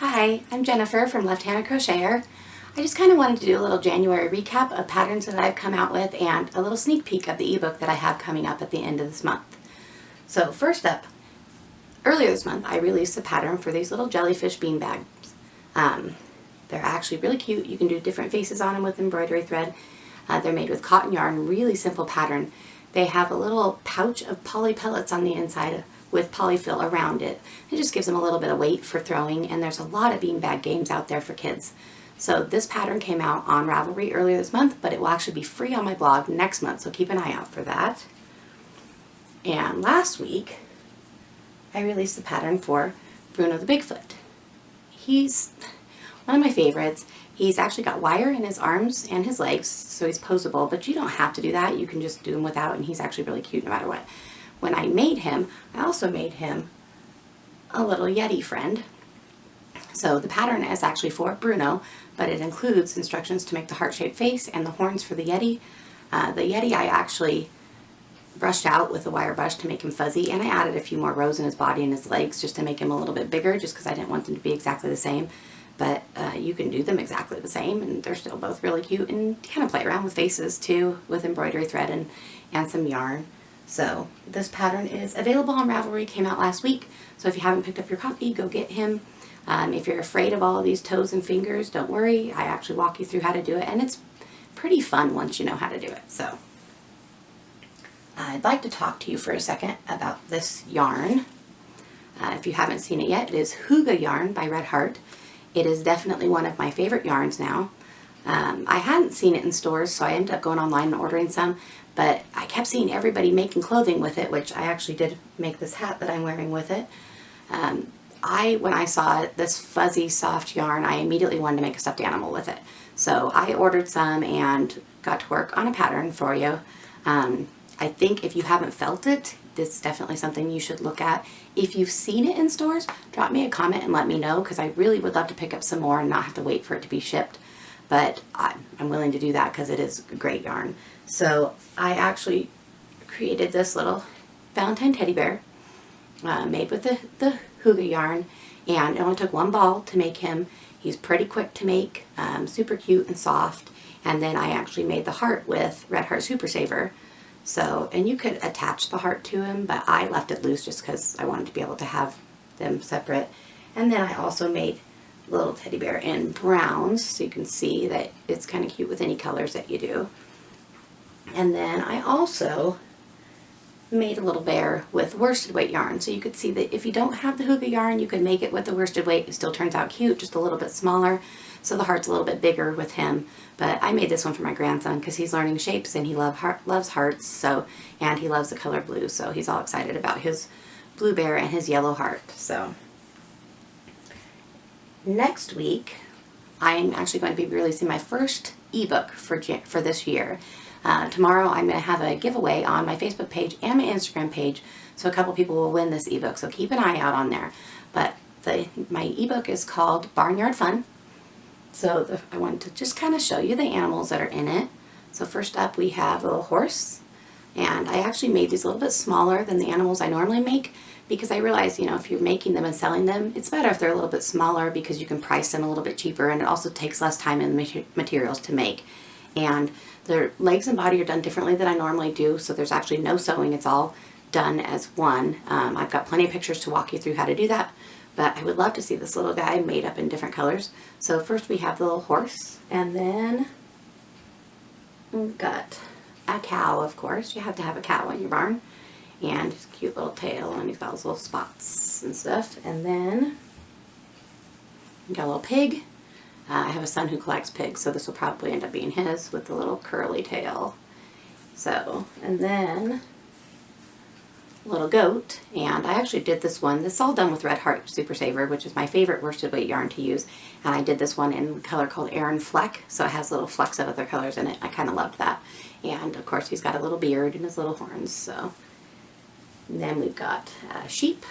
Hi, I'm Jennifer from Left-Handed Crocheter. I just kind of wanted to do a little January recap of patterns that I've come out with and a little sneak peek of the ebook that I have coming up at the end of this month. So first up, earlier this month I released a pattern for these little jellyfish bean bags. They're actually really cute. You can do different faces on them with embroidery thread. They're made with cotton yarn, really simple pattern. They have a little pouch of poly pellets on the inside with polyfill around it. It just gives them a little bit of weight for throwing, and there's a lot of beanbag games out there for kids. So this pattern came out on Ravelry earlier this month, but it will actually be free on my blog next month, so keep an eye out for that. And last week, I released the pattern for Bruno the Bigfoot. He's one of my favorites. He's actually got wire in his arms and his legs, so he's posable, but you don't have to do that. You can just do him without, and he's actually really cute no matter what. When I made him, I also made him a little Yeti friend. So the pattern is actually for Bruno, but it includes instructions to make the heart-shaped face and the horns for the Yeti. The Yeti I actually brushed out with a wire brush to make him fuzzy, and I added a few more rows in his body and his legs just to make him a little bit bigger, just because I didn't want them to be exactly the same. But you can do them exactly the same, and they're still both really cute, and kind of play around with faces too with embroidery thread and some yarn. So this pattern is available on Ravelry, came out last week, so if you haven't picked up your copy, go get him. If you're afraid of all of these toes and fingers, don't worry, I actually walk you through how to do it, and it's pretty fun once you know how to do it. So I'd like to talk to you for a second about this yarn. If you haven't seen it yet, it is Hygge yarn by Red Heart. It is definitely one of my favorite yarns now. I hadn't seen it in stores, so I ended up going online and ordering some, but I kept seeing everybody making clothing with it, which I actually did make this hat that I'm wearing with it. When I saw this fuzzy, soft yarn, I immediately wanted to make a stuffed animal with it. So I ordered some and got to work on a pattern for you. I think if you haven't felt it, this is definitely something you should look at. If you've seen it in stores, drop me a comment and let me know, because I really would love to pick up some more and not have to wait for it to be shipped. But I'm willing to do that because it is a great yarn. So I actually created this little Valentine teddy bear made with the Hygge yarn, and it only took one ball to make him. He's pretty quick to make, super cute and soft. And then I actually made the heart with Red Heart Super Saver. So, and you could attach the heart to him, but I left it loose just because I wanted to be able to have them separate. And then I also made a little teddy bear in browns, so you can see that it's kind of cute with any colors that you do. And then I also made a little bear with worsted weight yarn, so you could see that if you don't have the Hygge yarn, you can make it with the worsted weight. It still turns out cute, just a little bit smaller, so the heart's a little bit bigger with him. But I made this one for my grandson because he's learning shapes and he loves hearts, so, and he loves the color blue, so he's all excited about his blue bear and his yellow heart. So next week I'm actually going to be releasing my first ebook for this year. Tomorrow I'm going to have a giveaway on my Facebook page and my Instagram page, so a couple people will win this ebook, so keep an eye out on there. But my ebook is called Barnyard Fun. So I wanted to just kind of show you the animals that are in it. So first up we have a little horse, and I actually made these a little bit smaller than the animals I normally make, because I realized, you know, if you're making them and selling them, it's better if they're a little bit smaller because you can price them a little bit cheaper, and it also takes less time and materials to make. And their legs and body are done differently than I normally do, so there's actually no sewing. It's all done as one. I've got plenty of pictures to walk you through how to do that, but I would love to see this little guy made up in different colors. So first we have the little horse, and then we've got a cow, of course. You have to have a cow in your barn, and his cute little tail, and he's got those little spots and stuff. And then we got a little pig. I have a son who collects pigs, so this will probably end up being his with the little curly tail. So, and then a little goat, and I actually did this one. This is all done with Red Heart Super Saver, which is my favorite worsted weight yarn to use. And I did this one in a color called Aran Fleck, so it has little flecks of other colors in it. I kind of loved that. And of course he's got a little beard and his little horns. So, and then we've got sheep.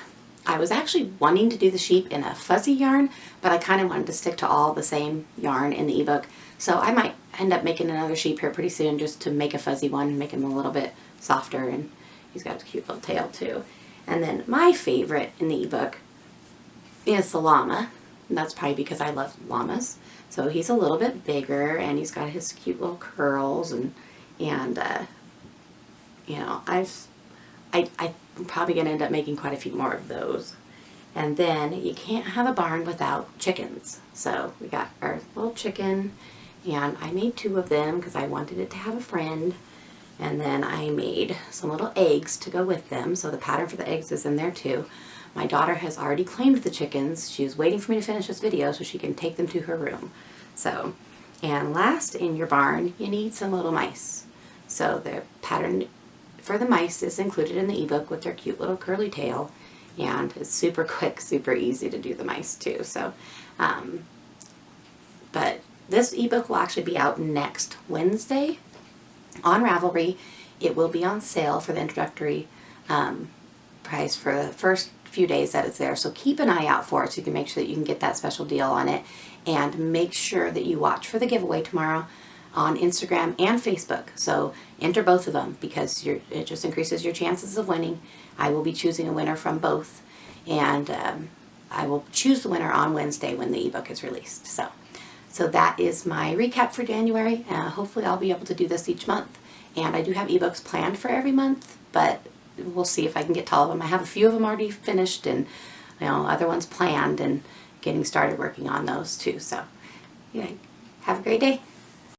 I was actually wanting to do the sheep in a fuzzy yarn, but I kind of wanted to stick to all the same yarn in the ebook. So I might end up making another sheep here pretty soon, just to make a fuzzy one, make him a little bit softer, and he's got a cute little tail too. And then my favorite in the ebook is the llama. And that's probably because I love llamas. So he's a little bit bigger, and he's got his cute little curls, and you know, I'm probably going to end up making quite a few more of those. And then you can't have a barn without chickens. So we got our little chicken, and I made 2 of them because I wanted it to have a friend. And then I made some little eggs to go with them. So the pattern for the eggs is in there too. My daughter has already claimed the chickens. She was waiting for me to finish this video so she can take them to her room. So, and last in your barn, you need some little mice. So the pattern for the mice is included in the ebook with their cute little curly tail. And it's super quick, super easy to do the mice too. So, but this ebook will actually be out next Wednesday on Ravelry. It will be on sale for the introductory price for the first few days that it's there. So keep an eye out for it so you can make sure that you can get that special deal on it. And make sure that you watch for the giveaway tomorrow on Instagram and Facebook. So enter both of them because it just increases your chances of winning. I will be choosing a winner from both. And I will choose the winner on Wednesday when the ebook is released. So that is my recap for January. Hopefully I'll be able to do this each month. And I do have ebooks planned for every month, but we'll see if I can get to all of them. I have a few of them already finished, and other ones planned, and getting started working on those too. So yeah, have a great day.